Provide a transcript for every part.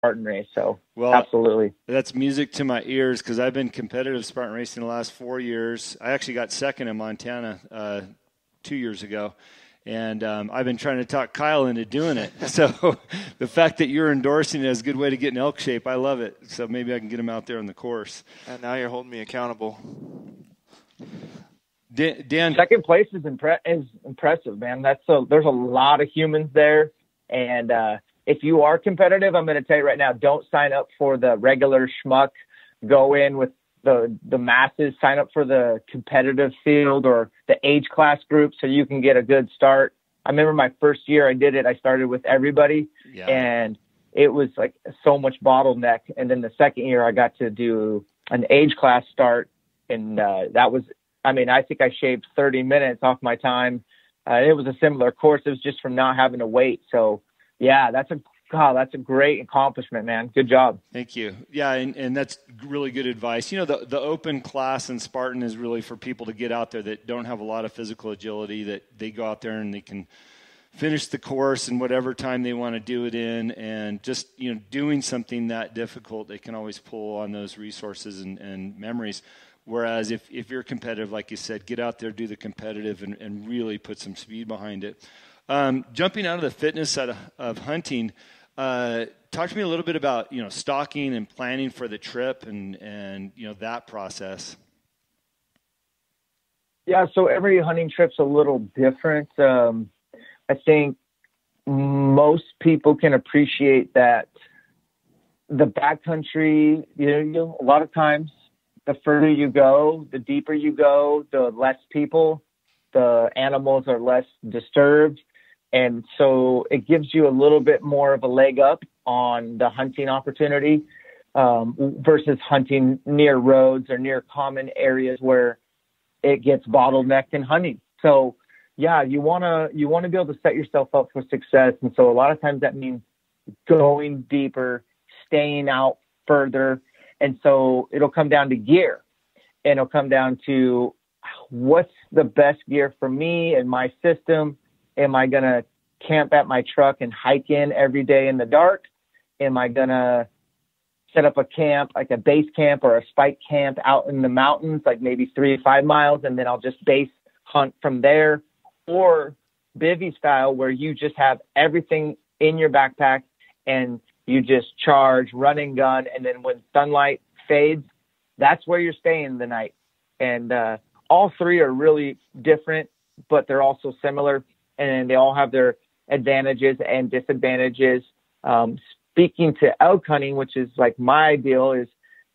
Spartan race. So Well, absolutely. that's music to my ears because I've been competitive Spartan racing the last 4 years. I actually got second in Montana 2 years ago. And I've been trying to talk Kyle into doing it. So the fact that you're endorsing it is a good way to get in Elkshape. I love it. So maybe I can get him out there on the course. And now you're holding me accountable. Dan, second place is impressive, man. There's a lot of humans there, and if you are competitive, I'm going to tell you right now, don't sign up for the regular schmuck. Go in with the masses. Sign up for the competitive field or the age class group so you can get a good start. I remember my first year I did it. I started with everybody, and it was like so much bottleneck. And then the second year I got to do an age class start, and that was. I mean, I think I shaved 30 minutes off my time. It was a similar course. It was just from not having to wait. So, yeah, that's a great accomplishment, man. Good job. Thank you. Yeah, and that's really good advice. You know, the open class in Spartan is really for people to get out there that don't have a lot of physical agility, that they go out there and they can finish the course in whatever time they want to do it in. And just, you know, doing something that difficult, they can always pull on those resources and memories. Whereas if you're competitive, like you said, get out there, do the competitive, and really put some speed behind it. Jumping out of the fitness side of hunting, talk to me a little bit about, you know, stalking and planning for the trip and you know, that process. Yeah, so every hunting trip's a little different. I think most people can appreciate that the backcountry, you know, a lot of times, the further you go, the deeper you go, the less people, the animals are less disturbed. And so it gives you a little bit more of a leg up on the hunting opportunity versus hunting near roads or near common areas where it gets bottlenecked in hunting. So yeah, you want to be able to set yourself up for success. And so a lot of times that means going deeper, staying out further. And so it'll come down to gear, and it'll come down to what's the best gear for me and my system. Am I going to camp at my truck and hike in every day in the dark? Am I going to set up a camp, like a base camp or a spike camp out in the mountains, like maybe 3 to 5 miles, and then I'll just base hunt from there? Or bivvy style, where you just have everything in your backpack and you just charge, run and gun, and then when sunlight fades, that's where you're staying the night. And all three are really different, but they're also similar, and they all have their advantages and disadvantages. Speaking to elk hunting, which is like my ideal, is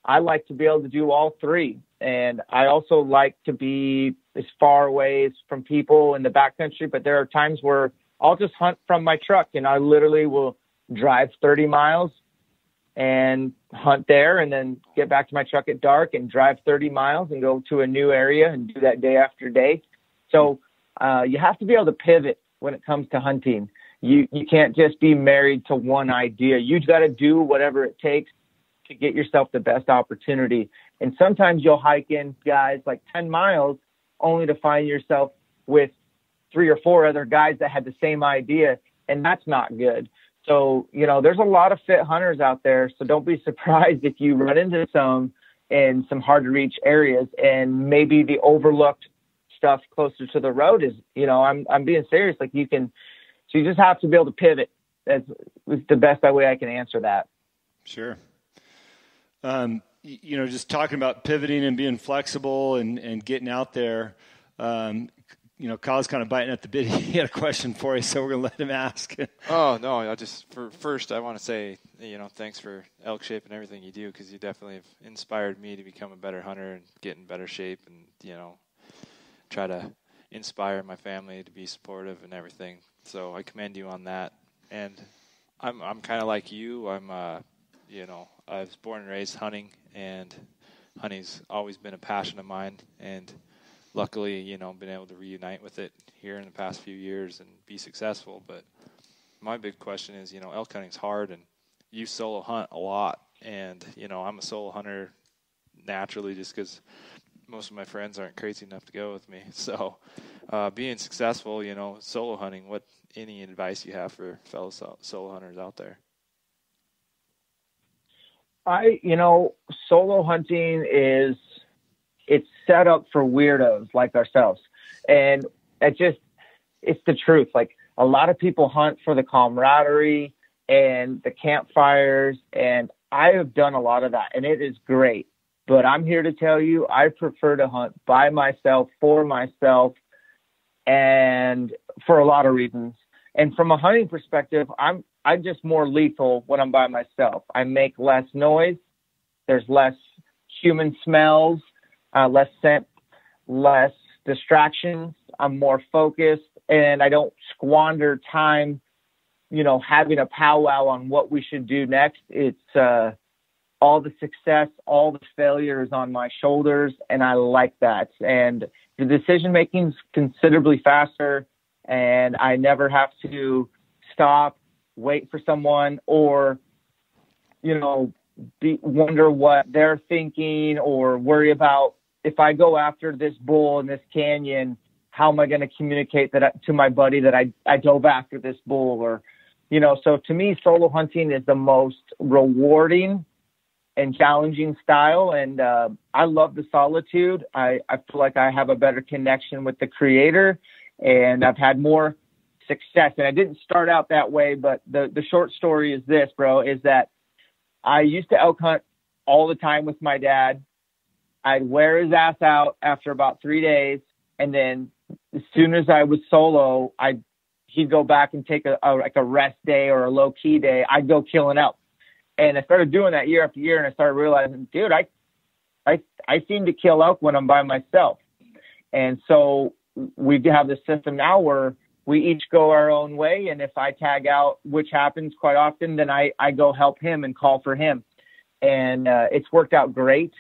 I like to be able to do all three. And I also like to be as far away from people in the backcountry, but there are times where I'll just hunt from my truck, and I literally will drive 30 miles and hunt there, and then get back to my truck at dark and drive 30 miles and go to a new area and do that day after day. So you have to be able to pivot when it comes to hunting. You can't just be married to one idea. You've got to do whatever it takes to get yourself the best opportunity. And sometimes you'll hike in, guys, like 10 miles only to find yourself with 3 or 4 other guys that had the same idea, and that's not good. So, you know, there's a lot of fit hunters out there, so don't be surprised if you run into some in some hard to reach areas, and maybe the overlooked stuff closer to the road is, you know, I'm being serious. Like you just have to be able to pivot. That's the best way I can answer that. Sure. You know, just talking about pivoting and being flexible and getting out there, you know, Kyle's kind of biting at the bit. He had a question for you, so we're going to let him ask. Oh, no, first I want to say, you know, thanks for Elkshape and everything you do, because you definitely have inspired me to become a better hunter and get in better shape, and, you know, try to inspire my family to be supportive and everything. So I commend you on that. And I'm kind of like you. You know, I was born and raised hunting, and hunting's always been a passion of mine. And luckily, you know, been able to reunite with it here in the past few years and be successful. But my big question is, you know, elk hunting's hard, and you solo hunt a lot. And, you know, I'm a solo hunter naturally just because most of my friends aren't crazy enough to go with me. So being successful, you know, solo hunting, any advice you have for fellow solo hunters out there? Solo hunting it's set up for weirdos like ourselves. And it's the truth. Like, a lot of people hunt for the camaraderie and the campfires, and I have done a lot of that, and it is great. But I'm here to tell you, I prefer to hunt by myself, for myself, and for a lot of reasons. And from a hunting perspective, I'm just more lethal when I'm by myself. I make less noise. There's less human smells, less scent, less distractions. I'm more focused, and I don't squander time, having a powwow on what we should do next. It's all the success, all the failure is on my shoulders, and I like that. And the decision making is considerably faster, and I never have to stop, wait for someone, or wonder what they're thinking, or worry about, if I go after this bull in this canyon, how am I going to communicate that to my buddy that I dove after this bull? Or, so to me, solo hunting is the most rewarding and challenging style. And I love the solitude. I feel like I have a better connection with the creator, and I've had more success. And I didn't start out that way, but the short story is this, bro, is that I used to elk hunt all the time with my dad. I'd wear his ass out after about 3 days. And then as soon as I was solo, he'd go back and take a rest day or a low key day. I'd go kill an elk. And I started doing that year after year. And I started realizing, dude, I seem to kill elk when I'm by myself. And so we have this system now where we each go our own way. And if I tag out, which happens quite often, then I go help him and call for him. And it's worked out great.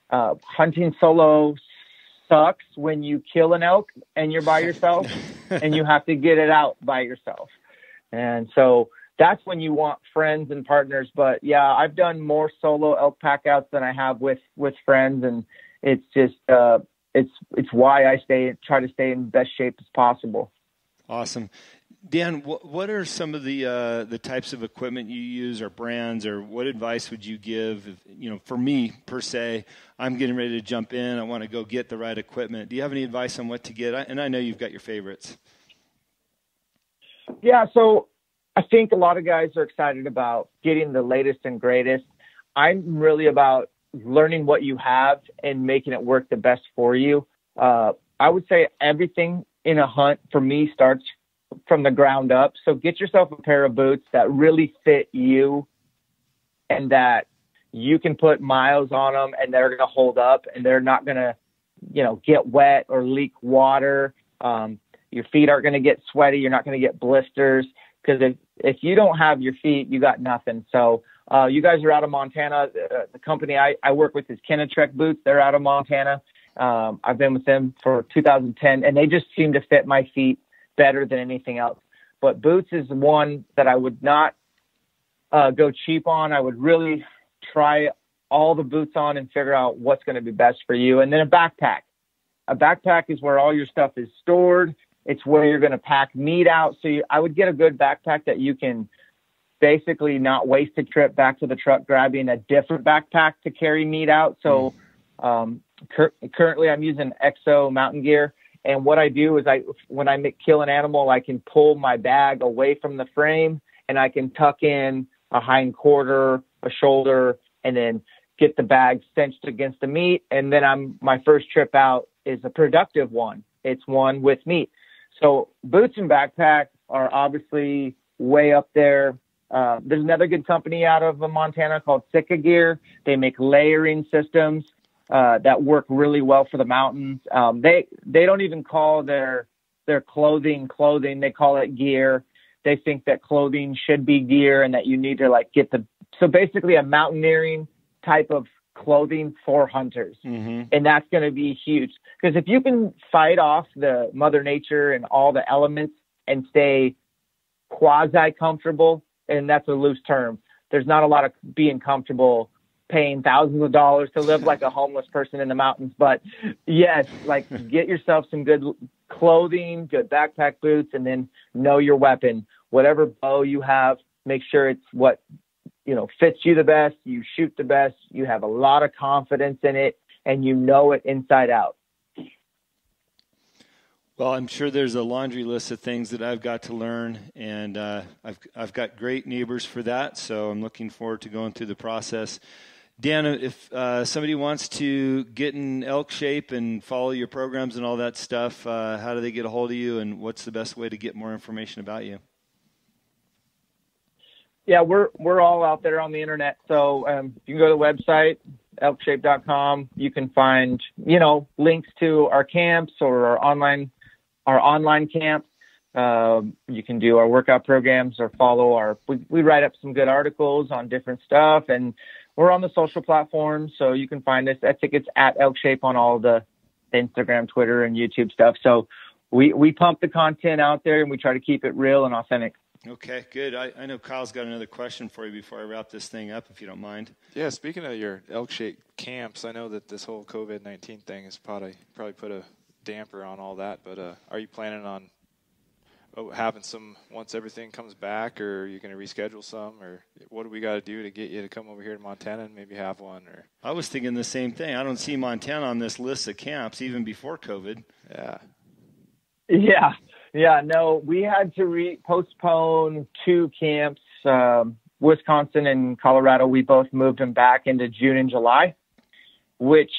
Hunting solo sucks when you kill an elk and you're by yourself and you have to get it out by yourself. And so that's when you want friends and partners. But yeah, I've done more solo elk pack outs than I have with friends. And it's just, it's why I try to stay in best shape as possible. Awesome. Dan, what are some of the types of equipment you use, or brands, or what advice would you give? For me per se, I'm getting ready to jump in. I want to go get the right equipment. Do you have any advice on what to get? And I know you've got your favorites. Yeah. So I think a lot of guys are excited about getting the latest and greatest. I'm really about learning what you have and making it work the best for you. I would say everything in a hunt for me starts from the ground up. So get yourself a pair of boots that really fit you and that you can put miles on them and they're going to hold up and they're not going to, get wet or leak water. Your feet aren't going to get sweaty. You're not going to get blisters, because if you don't have your feet, you got nothing. So you guys are out of Montana. The company I work with is Kenetrek Boots. They're out of Montana. I've been with them for 2010, and they just seem to fit my feet better than anything else. But boots is one that I would not go cheap on. I would really try all the boots on and figure out what's going to be best for you. And then a backpack. A backpack is where all your stuff is stored. It's where you're going to pack meat out. So I would get a good backpack that you can basically not waste a trip back to the truck grabbing a different backpack to carry meat out. So currently I'm using Exo mountain gear. And what I do is when I kill an animal, I can pull my bag away from the frame and I can tuck in a hind quarter, a shoulder, and then get the bag cinched against the meat. And then my first trip out is a productive one. It's one with meat. So boots and backpack are obviously way up there. There's another good company out of Montana called Sika Gear. They make layering systems that work really well for the mountains. They don't even call their clothing. They call it gear. They think that clothing should be gear and that you need to so basically a mountaineering type of clothing for hunters. Mm-hmm. And that's going to be huge, because if you can fight off the Mother Nature and all the elements and stay quasi comfortable, and that's a loose term, there's not a lot of being comfortable paying thousands of dollars to live like a homeless person in the mountains. But yes, get yourself some good clothing, good backpack boots, and then know your weapon. Whatever bow you have, make sure it's what fits you the best, you shoot the best, you have a lot of confidence in it, and you know it inside out. Well, I'm sure there's a laundry list of things that I've got to learn, and I've got great neighbors for that, so I'm looking forward to going through the process. Dan, if somebody wants to get in Elkshape and follow your programs and all that stuff, how do they get a hold of you, and what's the best way to get more information about you? Yeah, we're all out there on the internet, so you can go to the website, elkshape.com. You can find, links to our camps or our online camps. You can do our workout programs or follow we write up some good articles on different stuff, and we're on the social platforms, so you can find us. I think it's at Elkshape on all the Instagram, Twitter, and YouTube stuff. So we pump the content out there, and we try to keep it real and authentic. Okay, good. I know Kyle's got another question for you before I wrap this thing up, if you don't mind. Yeah, speaking of your Elkshape camps, I know that this whole COVID-19 thing has probably put a damper on all that, but are you planning on having some once everything comes back, or are you going to reschedule some, or what do we got to do to get you to come over here to Montana and maybe have one? Or I was thinking the same thing. I don't see Montana on this list of camps even before COVID. Yeah, no, we had to postpone 2 camps. Wisconsin and Colorado, we both moved them back into June and July, which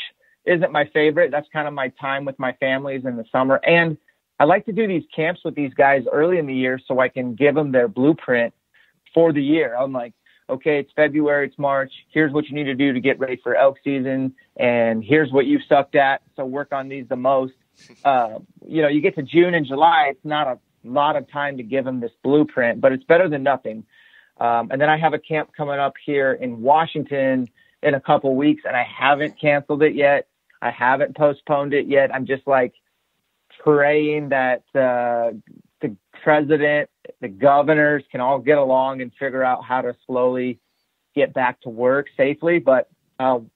isn't my favorite. That's kind of my time with my families in the summer. And I like to do these camps with these guys early in the year so I can give them their blueprint for the year. I'm like, okay, it's February, it's March. Here's what you need to do to get ready for elk season. And here's what you sucked at. So work on these the most. You get to June and July, it's not a lot of time to give them this blueprint, but it's better than nothing. And then I have a camp coming up here in Washington in a couple weeks, and I haven't canceled it yet. I haven't postponed it yet. I'm just like praying that the president, the governors can all get along and figure out how to slowly get back to work safely. But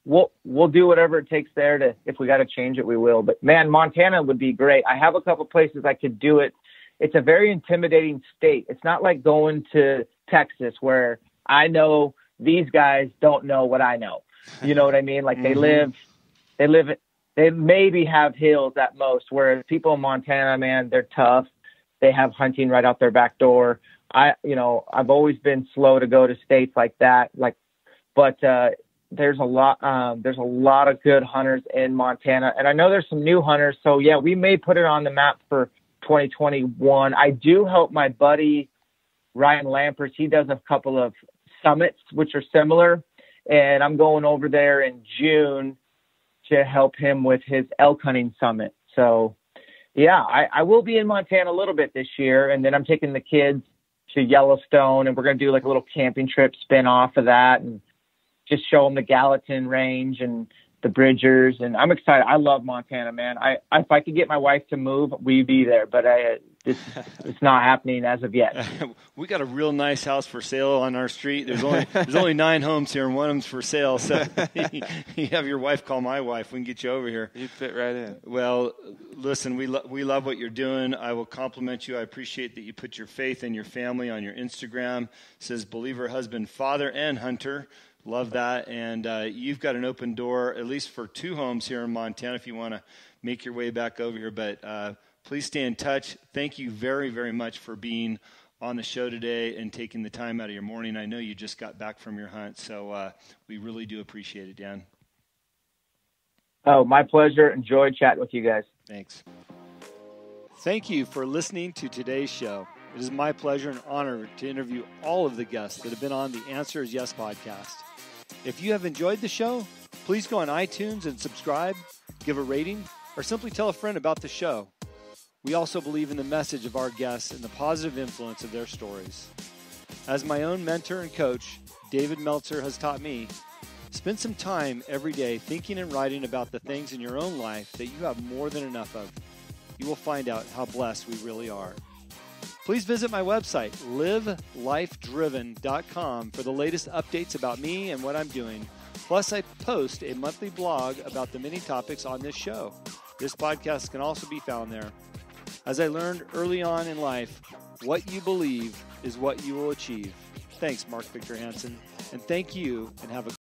we'll do whatever it takes there if we got to change it, we will. But man, Montana would be great. I have a couple places I could do it. It's a very intimidating state. It's not like going to Texas where I know these guys don't know what I know. You know what I mean? Like they maybe have hills at most, whereas people in Montana, man, they're tough. They have hunting right out their back door. I've always been slow to go to states like that. But there's a lot of good hunters in Montana, and I know there's some new hunters. So yeah, we may put it on the map for 2021. I do help my buddy Ryan Lampers. He does a couple of summits which are similar, and I'm going over there in June to help him with his elk hunting summit. So yeah, I will be in Montana a little bit this year, and then I'm taking the kids to Yellowstone, and we're going to do like a little camping trip spin off of that and just show them the Gallatin Range and the Bridgers. And I'm excited. I love Montana, man. If I could get my wife to move, we'd be there, but it's not happening as of yet. We got a real nice house for sale on our street. There's only 9 homes here, and one of them's for sale. So you have your wife call my wife. We can get you over here. You'd fit right in. Well, listen, we love what you're doing. I will compliment you. I appreciate that you put your faith in your family on your Instagram. It says believer, husband, father, and hunter. Love that. And you've got an open door, at least for 2 homes here in Montana, if you want to make your way back over here. But please stay in touch. Thank you very, very much for being on the show today and taking the time out of your morning. I know you just got back from your hunt, so we really do appreciate it, Dan. Oh, my pleasure. Enjoyed chatting with you guys. Thanks. Thank you for listening to today's show. It is my pleasure and honor to interview all of the guests that have been on the Answer is Yes podcast. If you have enjoyed the show, please go on iTunes and subscribe, give a rating, or simply tell a friend about the show. We also believe in the message of our guests and the positive influence of their stories. As my own mentor and coach, David Meltzer, has taught me, spend some time every day thinking and writing about the things in your own life that you have more than enough of. You will find out how blessed we really are. Please visit my website, livelifedriven.com, for the latest updates about me and what I'm doing. Plus, I post a monthly blog about the many topics on this show. This podcast can also be found there. As I learned early on in life, what you believe is what you will achieve. Thanks, Mark Victor Hansen. And thank you, and have a